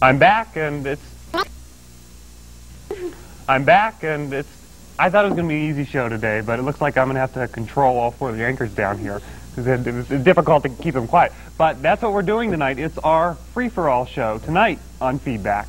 I'm back, and it's... I thought it was going to be an easy show today, but it looks like I'm going to have to control all four of the anchors down here, because it was difficult to keep them quiet. But that's what we're doing tonight. It's our free-for-all show tonight on Feedback.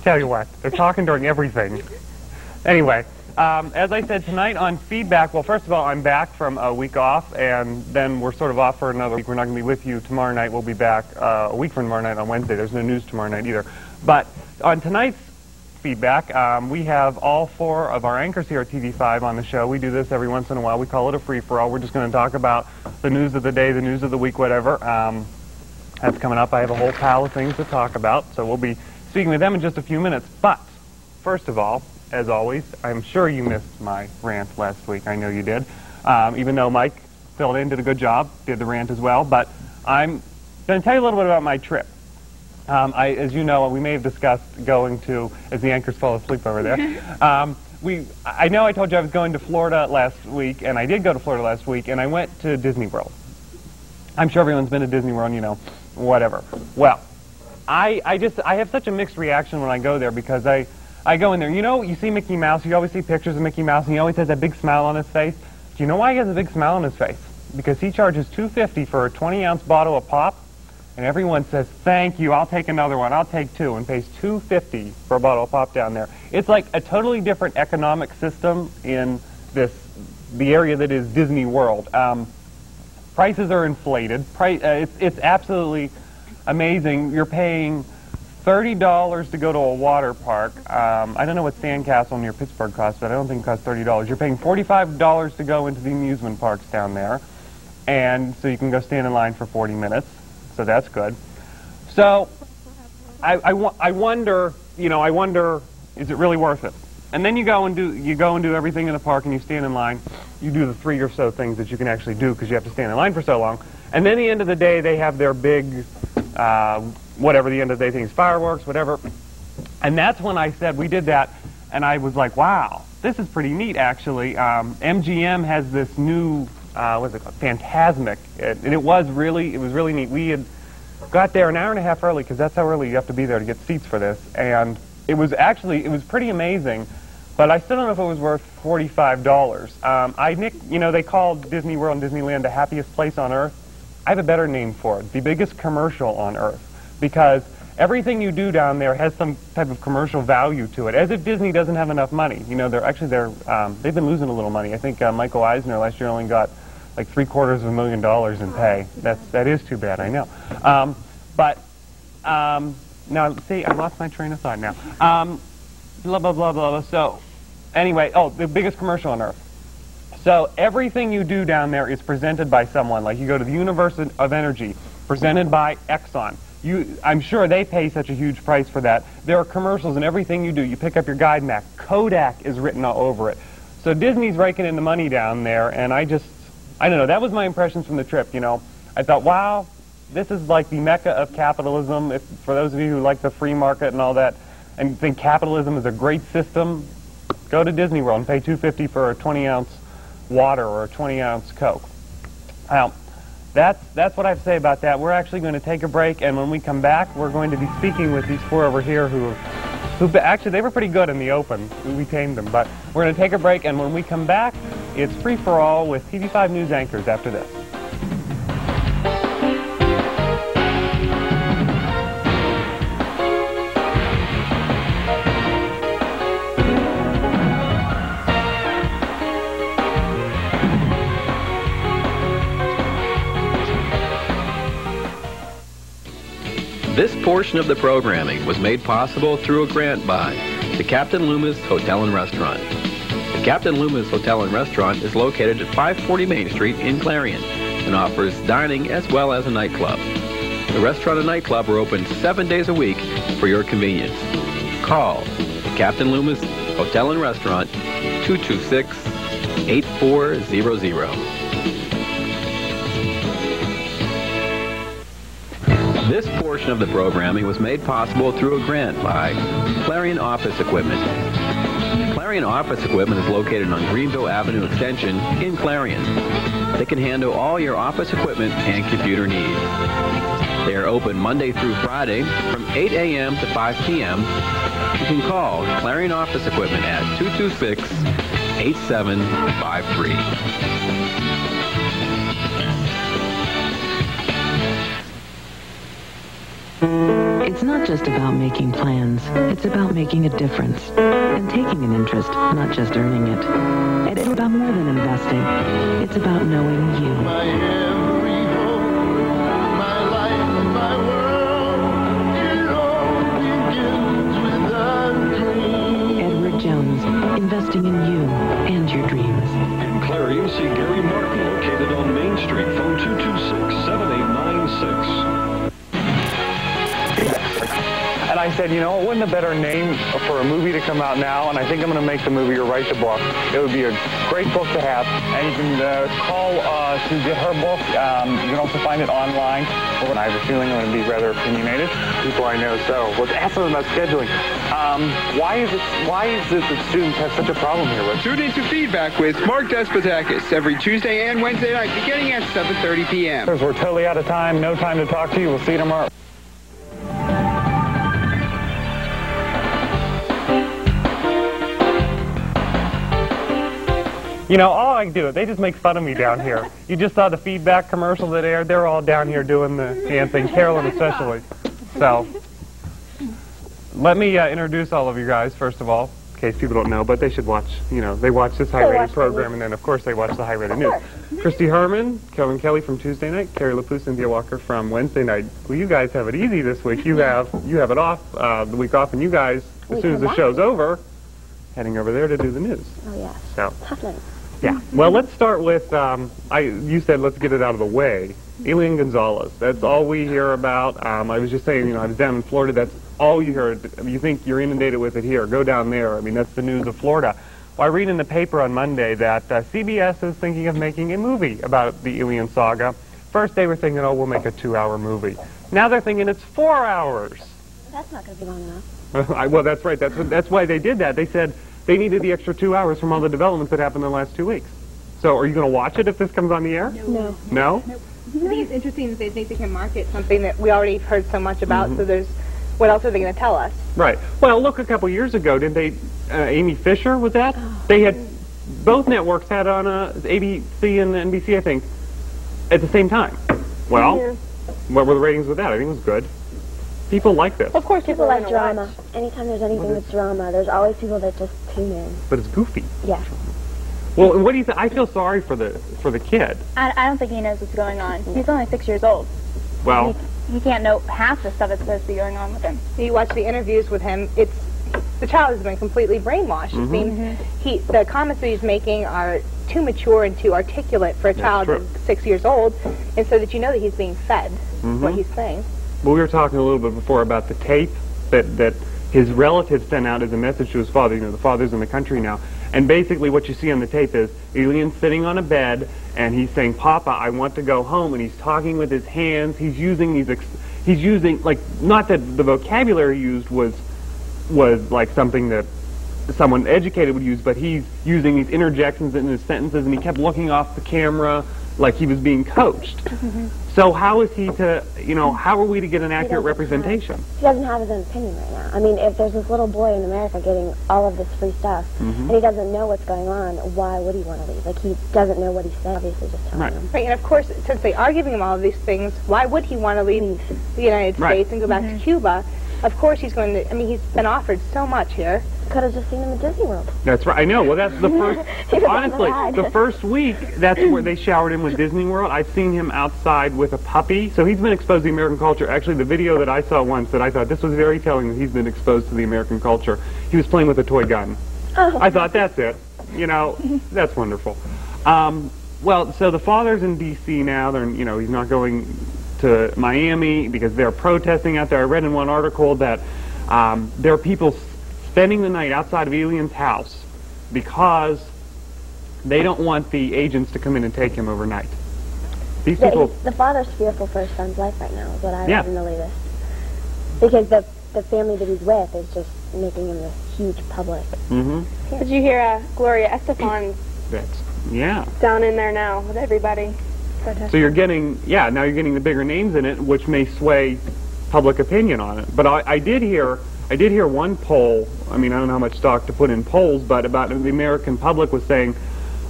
Tell you what, they're talking during everything. Anyway, as I said, tonight on Feedback, well, first of all, I'm back from a week off, and then we're sort of off for another week. We're not going to be with you tomorrow night. We'll be back a week from tomorrow night on Wednesday. There's no news tomorrow night either. But on tonight's Feedback, we have all four of our anchors here at TV5 on the show. We do this every once in a while. We call it a free-for-all. We're just going to talk about the news of the day, the news of the week, whatever. That's coming up. I have a whole pile of things to talk about, so we'll be speaking with them in just a few minutes. But first of all, as always, I'm sure you missed my rant last week. I know you did. Even though Mike filled in, did a good job, did the rant as well. But I'm going to tell you a little bit about my trip. As you know, we may have discussed going to, as the anchors fall asleep over there. I know I told you I was going to Florida last week, and I did go to Florida last week, and I went to Disney World. I'm sure everyone's been to Disney World, you know, whatever. Well, I have such a mixed reaction when I go there, because I go in there. You know, you see Mickey Mouse, you always see pictures of Mickey Mouse, and he always has that big smile on his face. Do you know why he has a big smile on his face? Because he charges $2.50 for a 20-ounce bottle of pop, and everyone says, thank you, I'll take another one, I'll take two, and pays $2.50 for a bottle of pop down there. It's like a totally different economic system in the area that is Disney World. Prices are inflated. It's absolutely amazing. You're paying $30 to go to a water park. I don't know what Sandcastle near Pittsburgh costs, but I don't think it costs $30. You're paying $45 to go into the amusement parks down there, and so you can go stand in line for 40 minutes. So that's good. So I wonder, you know, is it really worth it? And then you go and do everything in the park, and you stand in line. You do the 3 or so things that you can actually do, because you have to stand in line for so long. And then at the end of the day, they have their big whatever the end of the day thing is, fireworks, whatever. And that's when I said, we did that, and I was like, wow, this is pretty neat, actually. MGM has this new, what's it called, Phantasmic, and it was really neat. We had got there an hour and a half early, because that's how early you have to be there to get seats for this, and it was pretty amazing, but I still don't know if it was worth $45. You know, they called Disney World and Disneyland the happiest place on earth. I have a better name for it, the biggest commercial on earth, because everything you do down there has some type of commercial value to it, as if Disney doesn't have enough money. You know, they've been losing a little money. I think Michael Eisner last year only got like $750,000 in pay. That is too bad, I know. Now, see, I lost my train of thought now. Blah, blah, blah, blah. So, anyway, the biggest commercial on earth. So everything you do down there is presented by someone. Like you go to the Universe of Energy, presented by Exxon. I'm sure they pay such a huge price for that. There are commercials in everything you do. You pick up your guide map. Kodak is written all over it. So Disney's raking in the money down there, and I don't know. That was my impressions from the trip, you know. I thought, wow, this is like the mecca of capitalism. For those of you who like the free market and all that, and think capitalism is a great system, go to Disney World and pay $2.50 for a 20-ounce water or a 20-ounce Coke. Well, that's what I have to say about that. We're actually going to take a break, and when we come back, we're going to be speaking with these four over here who actually, they were pretty good in the open. We tamed them, but we're going to take a break, and when we come back, it's free-for-all with TV5 News anchors after this. This portion of the programming was made possible through a grant by the Captain Loomis Hotel and Restaurant. The Captain Loomis Hotel and Restaurant is located at 540 Main Street in Clarion. and offers dining as well as a nightclub. The restaurant and nightclub are open 7 days a week for your convenience. Call Captain Loomis Hotel and Restaurant, 226-8400. This portion of the programming was made possible through a grant by Clarion Office Equipment. Clarion Office Equipment is located on Greenville Avenue Extension in Clarion. They can handle all your office equipment and computer needs. They are open Monday through Friday from 8 a.m. to 5 p.m. You can call Clarion Office Equipment at 226-8753. It's not just about making plans. It's about making a difference and taking an interest, not just earning it. And it's about more than investing. It's about knowing you. My every hope, my life, my world, it all begins with a dream. Edward Jones, investing in you and your dreams. In Clarion, see Gary Martin, located on Main Street, phone 226-7896. And I said, you know, it wouldn't a better name for a movie to come out now, and I think I'm going to make the movie or write the book. It would be a great book to have, and you can call to get her book. You can also find it online. And I have a feeling I'm going to be rather opinionated. People I know so. Let's ask them about scheduling. Why is it that students have such a problem here with? Tune into Feedback with Mark Despotakis every Tuesday and Wednesday night beginning at 7:30 p.m. We're totally out of time. No time to talk to you. We'll see you tomorrow. You know, all I can do, they just make fun of me down here. You just saw the Feedback commercial that aired. They're all down here doing the hand thing, Carolyn especially. So, let me introduce all of you guys, first of all, in case people don't know, but they should watch, you know, they watch this high-rated program, and then, of course, they watch the high-rated news. Christy Herman, Kelvin Kelly from Tuesday night, Carrie LaPoo, Cynthia Walker from Wednesday night. Well, you guys have it easy this week. You have it off, the week off, and you guys, as soon as the show's over, heading over there to do the news. Oh, yeah. So. Tough night. Yeah. Well, let's start with, you said let's get it out of the way. Elian Gonzalez. That's all we hear about. I was just saying, you know, I was down in Florida. That's all you heard. You think you're inundated with it here. Go down there. I mean, that's the news of Florida. Well, I read in the paper on Monday that CBS is thinking of making a movie about the Elian saga. First, they were thinking, oh, we'll make a 2-hour movie. Now they're thinking it's 4 hours. That's not going to be long enough. Well, that's right. That's why they did that. They said they needed the extra 2 hours from all the developments that happened in the last 2 weeks. So are you going to watch it if this comes on the air? No. No? Nope. I think it's interesting that they think they can market something that we already heard so much about, so there's, what else are they going to tell us? Right. Well, look, a couple years ago, did they, Amy Fisher, was that? They had, both networks had on ABC and NBC, I think, at the same time. Well, what were the ratings with that? I think it was good. People like this. Of course, people like drama. Anytime there's anything with drama, there's always people that just tune in. But it's goofy. Yeah. Well, and what do you think? I feel sorry for the kid. I don't think he knows what's going on. He's only 6 years old. Well, he can't know half the stuff that's supposed to be going on with him. You watch the interviews with him, the child has been completely brainwashed. It seems the comments that he's making are too mature and too articulate for a child of 6 years old, and so that you know that he's being fed what he's saying. Well, we were talking a little bit before about the tape that his relatives sent out as a message to his father. You know, the father's in the country now. And basically what you see on the tape is Elian sitting on a bed, and he's saying, Papa, I want to go home. And he's talking with his hands. He's using like, not that the vocabulary he used was like something that someone educated would use, but he's using these interjections in his sentences, and he kept looking off the camera like he was being coached. So how is he to, you know, how are we to get an accurate representation? He doesn't have his own opinion right now. I mean, if there's this little boy in America getting all of this free stuff, and he doesn't know what's going on, why would he want to leave? Like, he doesn't know what he's saying, obviously just telling him. Right, and of course, since they are giving him all of these things, why would he want to leave the United States and go back to Cuba? Of course he's going to, I mean, he's been offered so much here. Could have just seen him at Disney World. That's right. I know. Well, that's the first, honestly, the first week, that's where they showered him with Disney World. I've seen him outside with a puppy. So he's been exposed to the American culture. Actually, the video that I saw once that I thought this was very telling that he's been exposed to the American culture. He was playing with a toy gun. I thought, that's it. You know, that's wonderful. Well, so the father's in D.C. now. They're, he's not going to Miami because they're protesting out there. I read in one article that there are people spending the night outside of Alien's house because they don't want the agents to come in and take him overnight. These people... The father's fearful for his son's life right now, is what I read in the latest. Because the family that he's with is just making him this huge public. Mm-hmm. Did you hear Gloria Estefan's down in there now with everybody protesting? So you're getting, now you're getting the bigger names in it, which may sway public opinion on it. But I did hear one poll. I mean, I don't know how much stock to put in polls, but about the American public was saying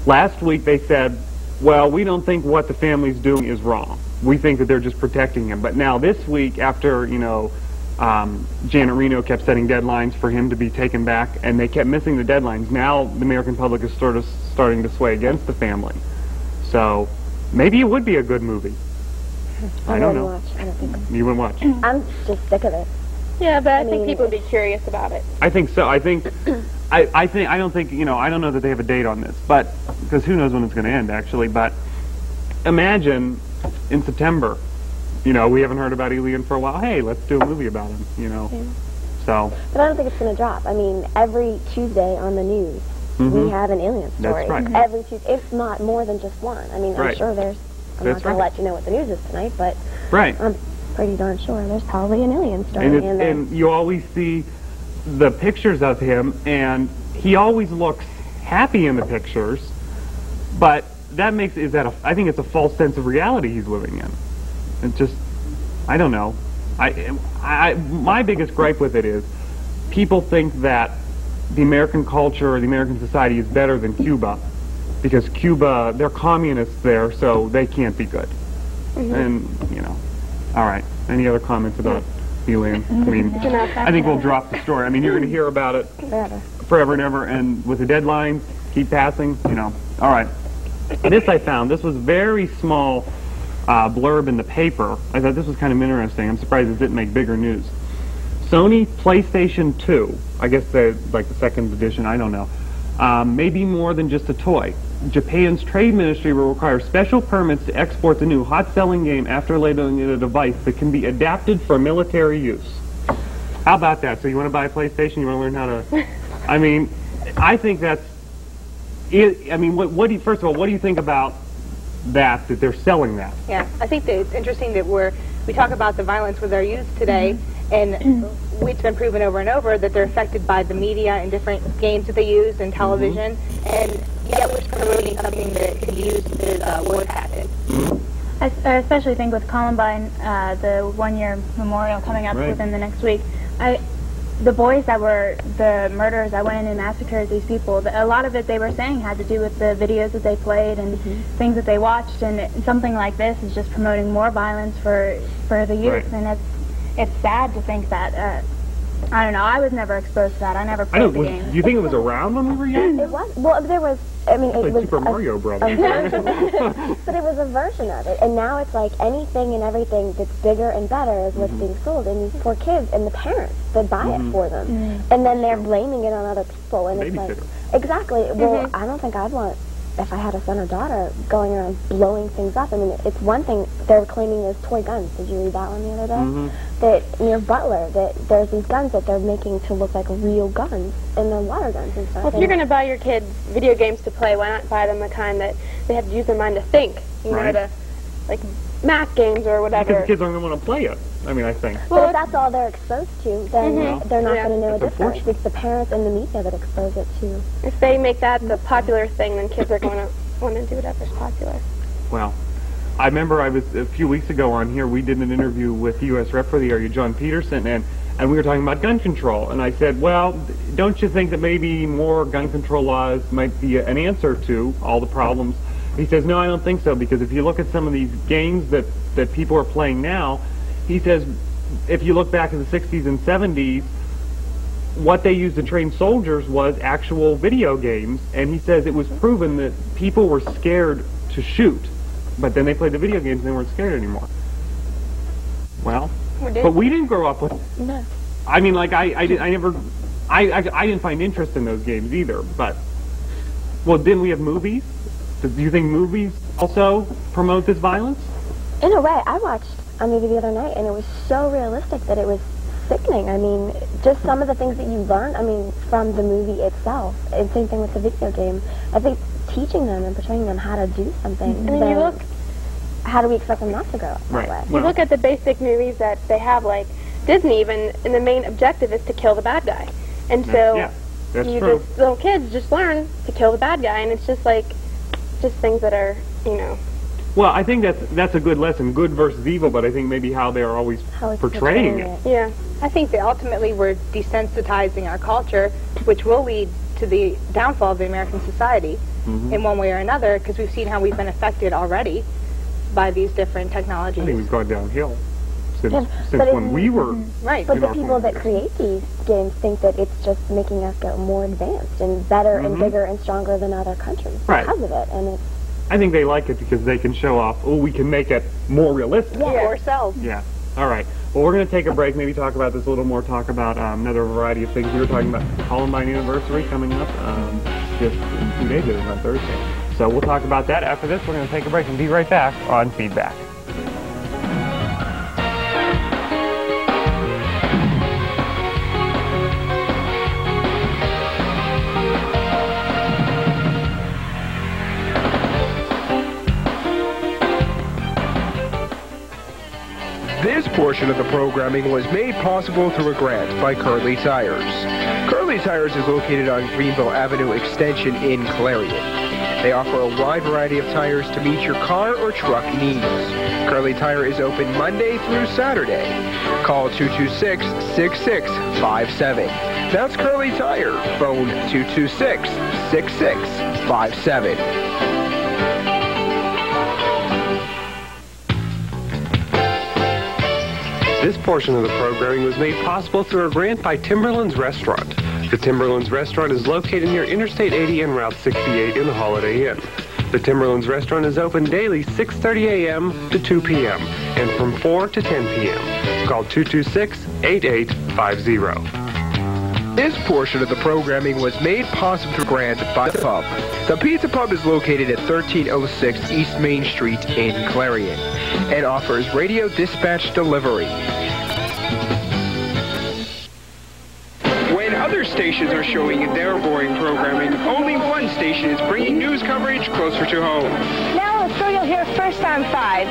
last week they said, well, we don't think what the family's doing is wrong. We think that they're just protecting him. But now this week, after Janet Reno kept setting deadlines for him to be taken back, and they kept missing the deadlines. Now the American public is sort of starting to sway against the family. So maybe it would be a good movie. I don't know. Watch. I don't think you wouldn't watch. I'm just sick of it. Yeah, but I think people would be curious about it. I think so. I think I don't think I don't know that they have a date on this, but because who knows when it's going to end actually. But imagine in September. We haven't heard about Alien for a while. Hey, let's do a movie about him, So. But I don't think it's going to drop. I mean, every Tuesday on the news, we have an Alien story. That's right. Every Tuesday, if not more than just one. I mean, I'm sure there's, I'm not going to let you know what the news is tonight, but I'm pretty darn sure there's probably an Alien story in there. And you always see the pictures of him, and he always looks happy in the pictures, but that makes, I think it's a false sense of reality he's living in. It's just, I don't know. My biggest gripe with it is people think that the American culture or the American society is better than Cuba because Cuba, they're communists there, so they can't be good. And, all right. Any other comments about Alien? I mean, I think we'll drop the story. I mean, you're going to hear about it forever and ever, and with the deadlines, keep passing, All right. This I found. This was very small blurb in the paper. I thought this was kind of interesting. I'm surprised it didn't make bigger news. Sony PlayStation 2, I guess like the second edition, I don't know, may be more than just a toy. Japan's trade ministry will require special permits to export the new hot-selling game after labeling it a device that can be adapted for military use. How about that? So you want to buy a PlayStation? You want to learn how to... I mean, I think that's... I mean, first of all, what do you think about that they're selling that? Yeah, I think that it's interesting that we talk about the violence with our youth today, and it's been proven over and over that they're affected by the media and different games that they use and television, and yet we're promoting something that could use as war tactics. I especially think with Columbine, the one-year memorial coming up within the next week, the boys that were the murderers that went in and massacred these people, a lot of it they were saying had to do with the videos that they played and things that they watched, and something like this is just promoting more violence for the youth, and it's sad to think that, I don't know, I was never exposed to that. I never played the game. Do you think it was around when we were young? It was. Well, there was, I mean, it was Super Mario Brothers. but it was a version of it, and now it's like anything and everything that's bigger and better is what's being sold, and these poor kids and the parents that buy it for them, and then they're blaming it on other people, and it's like, exactly. Well, I don't think I'd want, if I had a son or daughter, going around blowing things up. I mean, it's one thing they're claiming there's toy guns. Did you read that one the other day? That near Butler, that there's these guns that they're making to look like real guns, and they're water guns and stuff. Well, if you're going to buy your kids video games to play, why not buy them the kind that they have to use their mind to think? You know, to, like math games or whatever. Because the kids aren't going to want to play it. I mean, I think. Well, if that's all they're exposed to, then they're not going to know a difference. It's the parents and the media that expose it to. If they make that the popular thing, then kids are going to want to do whatever's popular. Well, I remember I was, a few weeks ago on here, we did an interview with the U.S. Rep for the area, John Peterson, and we were talking about gun control. And I said, well, don't you think that maybe more gun control laws might be an answer to all the problems? He says, no, I don't think so, because if you look at some of these games that people are playing now, he says, if you look back in the 60s and 70s, what they used to train soldiers was actual video games, and he says it was proven that people were scared to shoot, but then they played the video games and they weren't scared anymore. Well, but we didn't grow up with. No. I mean, like I didn't find interest in those games either. But well, didn't we have movies? Do you think movies also promote this violence? In a way, I watched a movie the other night, and it was so realistic that it was sickening. I mean, just some of the things that you learn, I mean, from the movie itself. And same thing with the video game. I think teaching them and portraying them how to do something. And then you look, how do we expect them not to go that way? You look at the basic movies that they have, like Disney even, and the main objective is to kill the bad guy. And so little kids just learn to kill the bad guy, and it's just like, just things that are, you know. Well, I think that's a good lesson, good versus evil, but I think maybe how they are always portraying it. Yeah. I think that ultimately we're desensitizing our culture, which will lead to the downfall of the American society in one way or another, because we've seen how we've been affected already by these different technologies. I think we've gone downhill since when we were right. But the people that create these games think that it's just making us get more advanced and better and bigger and stronger than other countries because of it. And it's, I think they like it because they can show off, oh, we can make it more realistic. Yeah, ourselves. Yeah. All right. Well, we're going to take a break, maybe talk about this a little more, talk about another variety of things. We were talking about Columbine Anniversary coming up just in 2 days, it was on Thursday. So we'll talk about that after this. We're going to take a break and be right back on Feedback. This portion of the programming was made possible through a grant by Curly Tires. Curly Tires is located on Greenville Avenue Extension in Clarion. They offer a wide variety of tires to meet your car or truck needs. Curly Tire is open Monday through Saturday. Call 226-6657. That's Curly Tire. Phone 226-6657. This portion of the programming was made possible through a grant by Timberland's Restaurant. The Timberland's Restaurant is located near Interstate 80 and Route 68 in the Holiday Inn. The Timberland's Restaurant is open daily 6:30 a.m. to 2 p.m. and from 4 to 10 p.m. Call 226-8850. This portion of the programming was made possible through grant by the Pub. The Pizza Pub is located at 1306 East Main Street in Clarion and offers radio dispatch delivery. When other stations are showing their boring programming, only one station is bringing news coverage closer to home. Now, so you'll hear first on 5.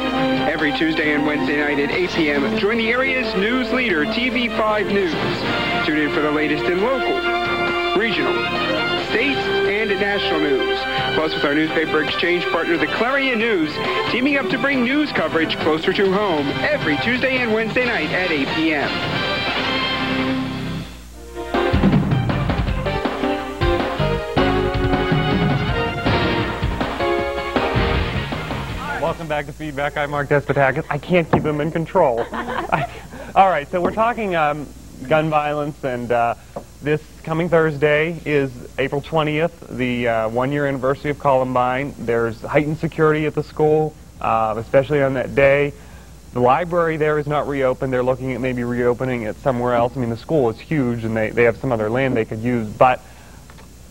Every Tuesday and Wednesday night at 8 p.m., join the area's news leader, TV5 News. Tune in for the latest in local, regional, state, and national news. Plus, with our newspaper exchange partner, the Clarion News, teaming up to bring news coverage closer to home every Tuesday and Wednesday night at 8 p.m. Welcome back to Feedback. I'm Mark Despotakis. I can't keep them in control. All right, so we're talking gun violence, and this coming Thursday is April 20th, the one-year anniversary of Columbine. There's heightened security at the school, especially on that day. The library there is not reopened. They're looking at maybe reopening it somewhere else. I mean, the school is huge, and they have some other land they could use, but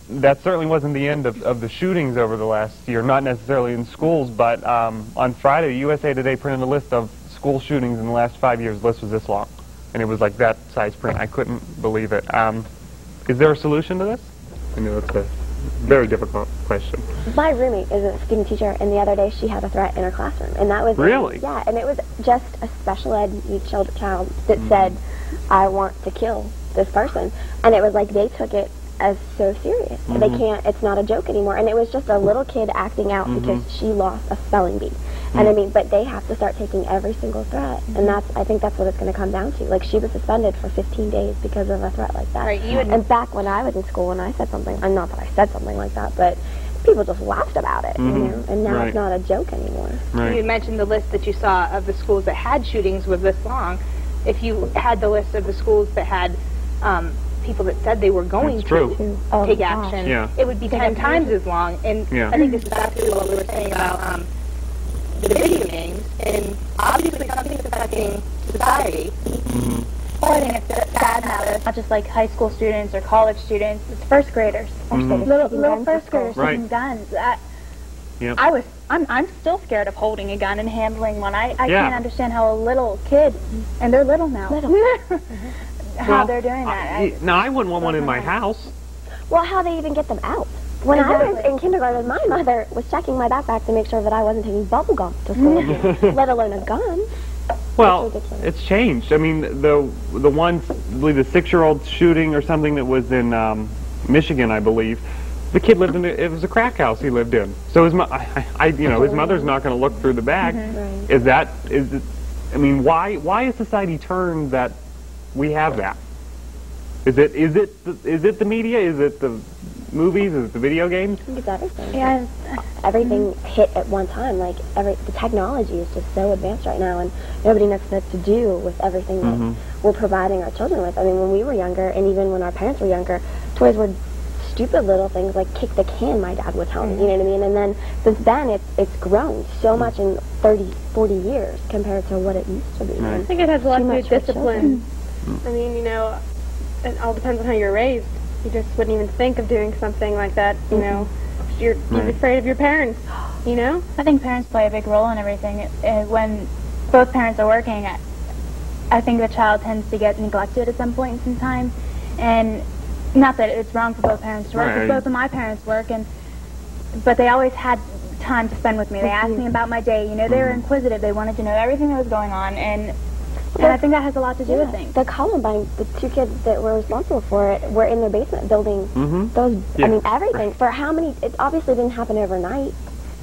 that certainly wasn't the end of the shootings over the last year, not necessarily in schools, but on Friday, USA Today printed a list of school shootings in the last 5 years. The list was this long, and it was like that size print. I couldn't believe it. Is there a solution to this? I know it's a very difficult question. My roommate is a student teacher, and the other day she had a threat in her classroom, and that was really and it was just a special ed child that said, "I want to kill this person," and it was like they took it as so serious. They can't. It's not a joke anymore, and it was just a little kid acting out because she lost a spelling bee. And I mean, but they have to start taking every single threat, and I think that's what it's going to come down to. Like, she was suspended for 15 days because of a threat like that. Right, and back when I was in school and I said something, and not that I said something like that, but people just laughed about it, you know, and now it's not a joke anymore. You mentioned the list that you saw of the schools that had shootings was this long. If you had the list of the schools that had people that said they were going to take action, it would be 10 times as long. And I think this is exactly what we were saying about the video games, and obviously something that's affecting society. Well, I think it's sad now that it's not just like high school students or college students, it's first graders. Little first graders taking guns. Yep. I'm still scared of holding a gun and handling one. I can't understand how a little kid, and they're little now, how they're doing that. No, I wouldn't want one in my house. Well, how they even get them out? When I was in kindergarten, my mother was checking my backpack to make sure that I wasn't taking bubble gum to school, let alone a gun. Well, it's changed. I mean, the one, I believe the 6-year-old shooting or something that was in Michigan, I believe. The kid lived in it was a crack house he lived in. So his his mother's not going to look through the bag. Right. I mean, why is society turned that we have that? Is it the media? Is it the movies? Is it the video games? I think it's everything. Yeah. Everything hit at one time. Like the technology is just so advanced right now, and nobody knows what to do with everything that we're providing our children with. I mean, when we were younger, and even when our parents were younger, toys were stupid little things like kick the can, my dad would tell me, you know what I mean? And then since then it's grown so much in 30, 40 years compared to what it used to be. I think it has a lot to do with discipline. I mean, it all depends on how you're raised. You just wouldn't even think of doing something like that, you know. You're afraid of your parents, you know? I think parents play a big role in everything. When both parents are working, I think the child tends to get neglected at some point in time. And not that it's wrong for both parents to work, because both of my parents work, but they always had time to spend with me. They asked me about my day. You know, they were inquisitive. They wanted to know everything that was going on, and I think that has a lot to do with things. The Columbine, the 2 kids that were responsible for it were in their basement building those, I mean, everything. For how many, it obviously didn't happen overnight.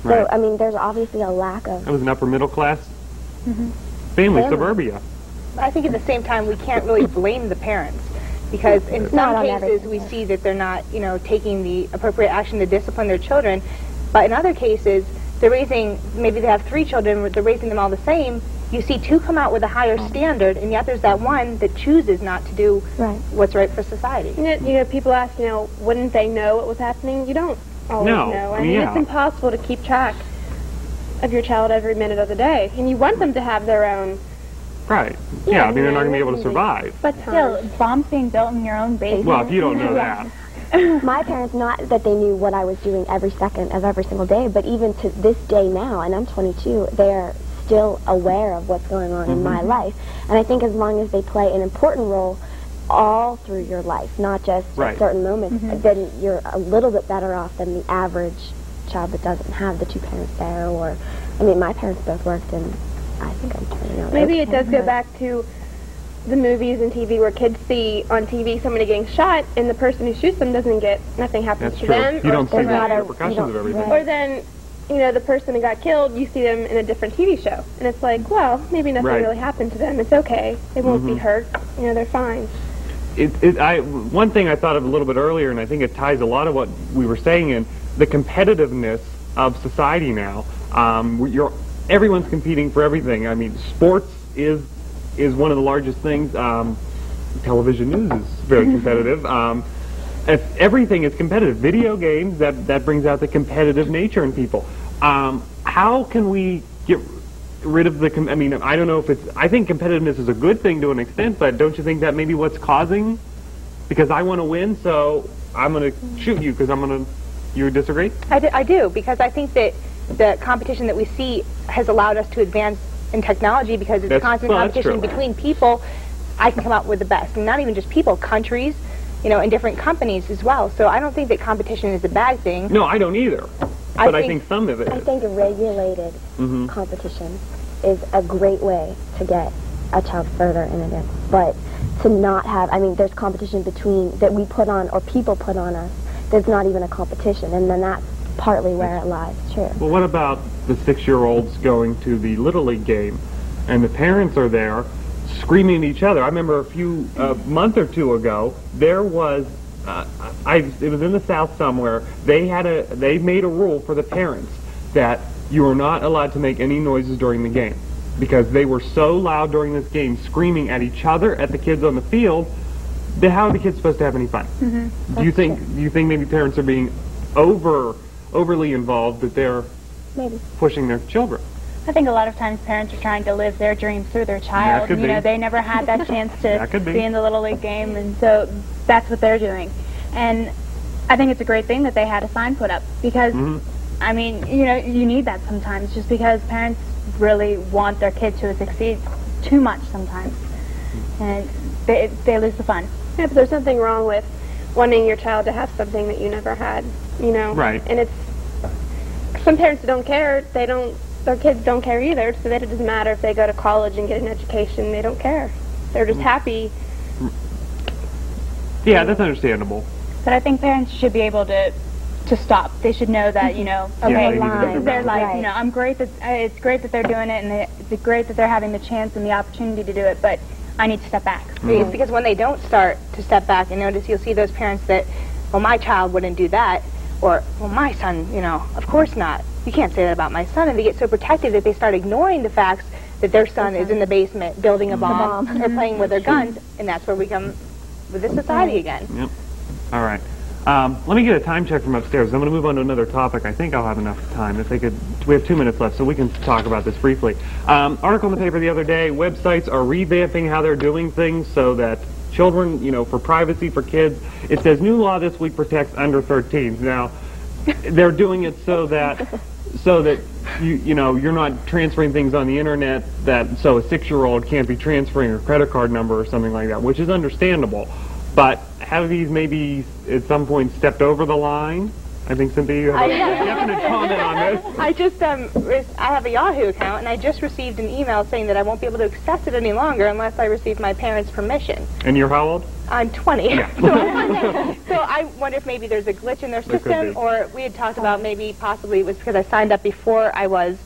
So, I mean, there's obviously a lack of... It was an upper middle class family, suburbia. I think at the same time, we can't really blame the parents. Because in some cases, we see that they're not, taking the appropriate action to discipline their children. But in other cases, they're raising, maybe they have 3 children, they're raising them all the same. You see 2 come out with a higher standard, and yet there's that one that chooses not to do what's right for society. People ask, wouldn't they know what was happening? You don't always know. I mean, it's impossible to keep track of your child every minute of the day. And you want them to have their own... Right. Yeah, I mean, they're not going to be able to survive. But still, bombs being built in your own basement. Well, if you don't know that. My parents, not that they knew what I was doing every second of every single day, but even to this day now, and I'm 22, they're still aware of what's going on in my life. And I think as long as they play an important role all through your life, not just at certain moments, then you're a little bit better off than the average child that doesn't have the 2 parents there. Or, I mean, my parents both worked, and I think I'm turning out Maybe it does go back to the movies and TV where kids see on TV somebody getting shot, and the person who shoots them nothing happens to them. You don't see the repercussions of everything. Or then, the person who got killed, you see them in a different TV show. And it's like, well, maybe nothing really happened to them. It's okay. They won't be hurt. They're fine. One thing I thought of a little bit earlier, and I think it ties a lot of what we were saying in, the competitiveness of society now. Everyone's competing for everything. I mean, sports is one of the largest things. Television news is very competitive. Everything is competitive. Video games, that brings out the competitive nature in people. How can we get rid of the... I mean, I don't know if it's... I think competitiveness is a good thing to an extent, but don't you think that maybe what's causing... Because I want to win, so I'm going to shoot you because I'm going to... You disagree? I do, because I think that the competition that we see has allowed us to advance in technology because it's constant competition between people. I can come out with the best, and not even just people, countries, and different companies as well. So I don't think that competition is a bad thing. No, I don't either. But I think some of it is. I think regulated competition is a great way to get a child further in it. But to not have, I mean, there's competition that we put on, or people put on us. There's not even a competition, and then that's partly where it lies, true. Well, what about the 6-year-olds going to the Little League game, and the parents are there screaming at each other? I remember a month or 2 ago, there was, it was in the South somewhere, they made a rule for the parents that you are not allowed to make any noises during the game, because they were so loud during this game, screaming at each other, at the kids on the field, that how are the kids supposed to have any fun? Do you think maybe parents are being overly involved, that they're pushing their children? I think a lot of times parents are trying to live their dreams through their child. They never had that chance to be in the Little League game, and so that's what they're doing. And I think it's a great thing that they had a sign put up, because I mean, you know, you need that sometimes just because parents really want their kid to succeed too much sometimes. And they lose the fun. Yeah, but there's nothing wrong with wanting your child to have something that you never had, you know. Right. And it's, some parents don't care. Their kids don't care either, so that it doesn't matter if they go to college and get an education. They don't care. They're just happy. Yeah, that's understandable. But I think parents should be able to stop. They should know that, you know, okay, this is their life. Right. You know, I'm great that it's great that they're doing it, and it's great that they're having the chance and the opportunity to do it. But I need to step back. It's because when they don't start to step back and notice, you'll see those parents that, well, my child wouldn't do that, or, well, my son, you know, of course not. You can't say that about my son. And they get so protective that they start ignoring the facts that their son is in the basement building a bomb or playing with their guns, and that's where we come with this society again. Yep. All right. Let me get a time check from upstairs. I'm going to move on to another topic. I think I'll have enough time. If they could, we have 2 minutes left, so we can talk about this briefly. Article in the paper the other day, websites are revamping how they're doing things so that children, you know, for privacy for kids, it says new law this week protects under 13s. Now, they're doing it so that you know, you're not transferring things on the internet so a 6-year-old can't be transferring a credit card number or something like that, which is understandable. But have these maybe at some point stepped over the line? I think, Cynthia, you have a definite comment on this. I just, I have a Yahoo account, and I just received an email saying that I won't be able to access it any longer unless I receive my parents' permission. And you're how old? I'm 20. Yeah. So I wonder if maybe there's a glitch in their system, or we had talked about maybe possibly it was because I signed up before I was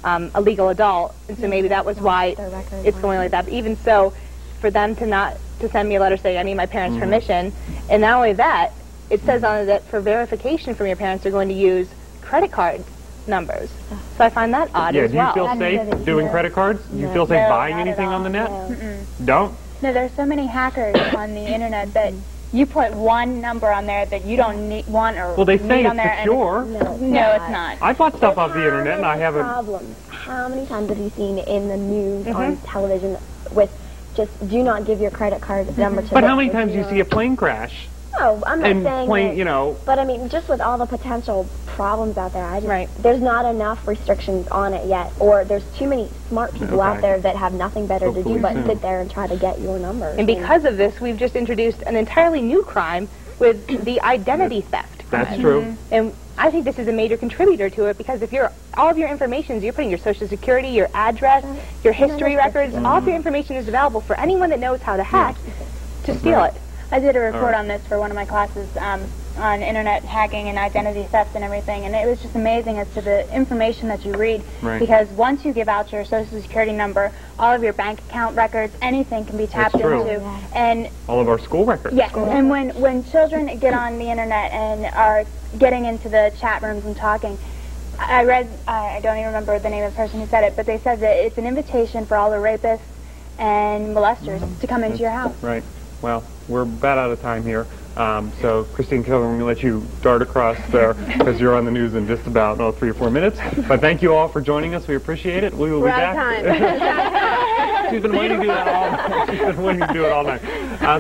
a legal adult, and so maybe that was why it's going like that. But even so, for them to send me a letter saying I need my parents' permission, and not only that, it says on it that for verification from your parents, they're going to use credit card numbers. So I find that odd as well. Do you feel safe doing credit cards? Do you feel safe buying anything on the net? Don't? No, there's so many hackers on the internet that you put one number on there that you don't want or well, they say on it's there secure. No, it's not. I bought stuff off the internet, and I haven't. How many times have you seen in the news on television with just do not give your credit card number to? But how many times do you see a plane crash? No, I'm not saying that, you know. But I mean, just with all the potential problems out there, there's not enough restrictions on it yet, or there's too many smart people out there that have nothing better to do but sit there and try to get your numbers. And because of this, we've just introduced an entirely new crime with the identity theft crime. That's true. And I think this is a major contributor to it because if all of your information, you're putting your social security, your address, your history records, all of your information is available for anyone that knows how to hack to steal it. I did a report on this for one of my classes on internet hacking and identity theft and everything, and it was just amazing as to the information that you read, because once you give out your social security number, all of your bank account records, anything can be tapped into. And all of our school records. Yes, and when children get on the internet and are getting into the chat rooms and talking, I read, I don't even remember the name of the person who said it, but they said that it's an invitation for all the rapists and molesters to come into your house. Right. Well, we're about out of time here. So, Christine Keller, I'm going to let you dart across there because you're on the news in just about 3 or 4 minutes. But thank you all for joining us. We appreciate it. We will be back. She's been waiting to do that all night. She's been waiting to do it all night.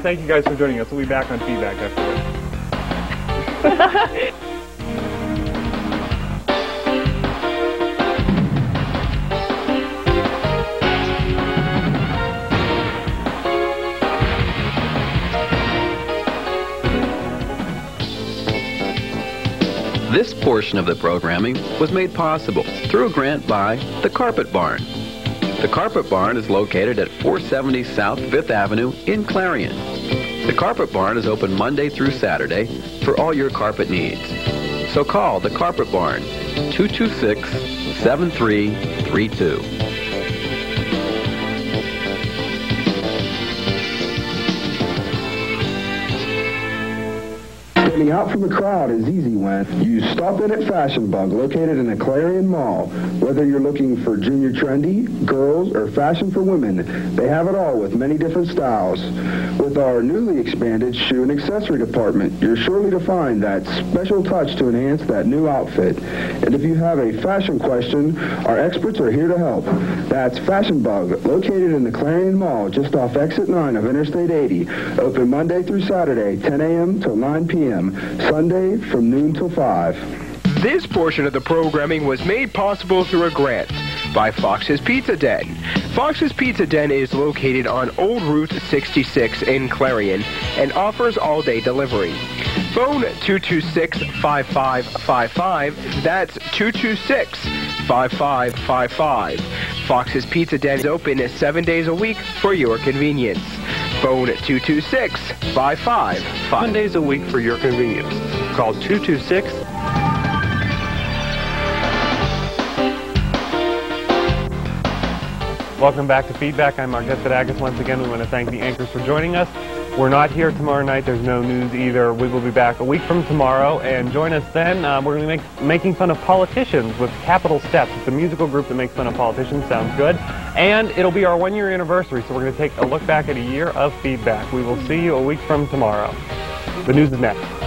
Thank you guys for joining us. We'll be back on Feedback afterwards. This portion of the programming was made possible through a grant by the Carpet Barn. The Carpet Barn is located at 470 South 5th Avenue in Clarion. The Carpet Barn is open Monday through Saturday for all your carpet needs. So call the Carpet Barn, 226-7332. Standing out from the crowd is easy when you stop in at Fashion Bug, located in the Clarion Mall. Whether you're looking for junior trendy, girls, or fashion for women, they have it all with many different styles. With our newly expanded shoe and accessory department, you're surely to find that special touch to enhance that new outfit. And if you have a fashion question, our experts are here to help. That's Fashion Bug, located in the Clarion Mall, just off Exit 9 of Interstate 80. Open Monday through Saturday, 10 a.m. till 9 p.m. Sunday from noon till 5. This portion of the programming was made possible through a grant by Fox's Pizza Den. Fox's Pizza Den is located on Old Route 66 in Clarion and offers all-day delivery. Phone 226-5555. That's 226-5555. Fox's Pizza Den is open 7 days a week for your convenience. Phone 226-5555. 7 days a week for your convenience. Call 226. Welcome back to Feedback. I'm Mark Despadagus. Once again, we want to thank the anchors for joining us. We're not here tomorrow night. There's no news either. We will be back a week from tomorrow, and join us then. We're going to be making fun of politicians with Capital Steps. It's a musical group that makes fun of politicians. Sounds good. And it'll be our 1-year anniversary, so we're going to take a look back at a year of Feedback. We will see you a week from tomorrow. The news is next.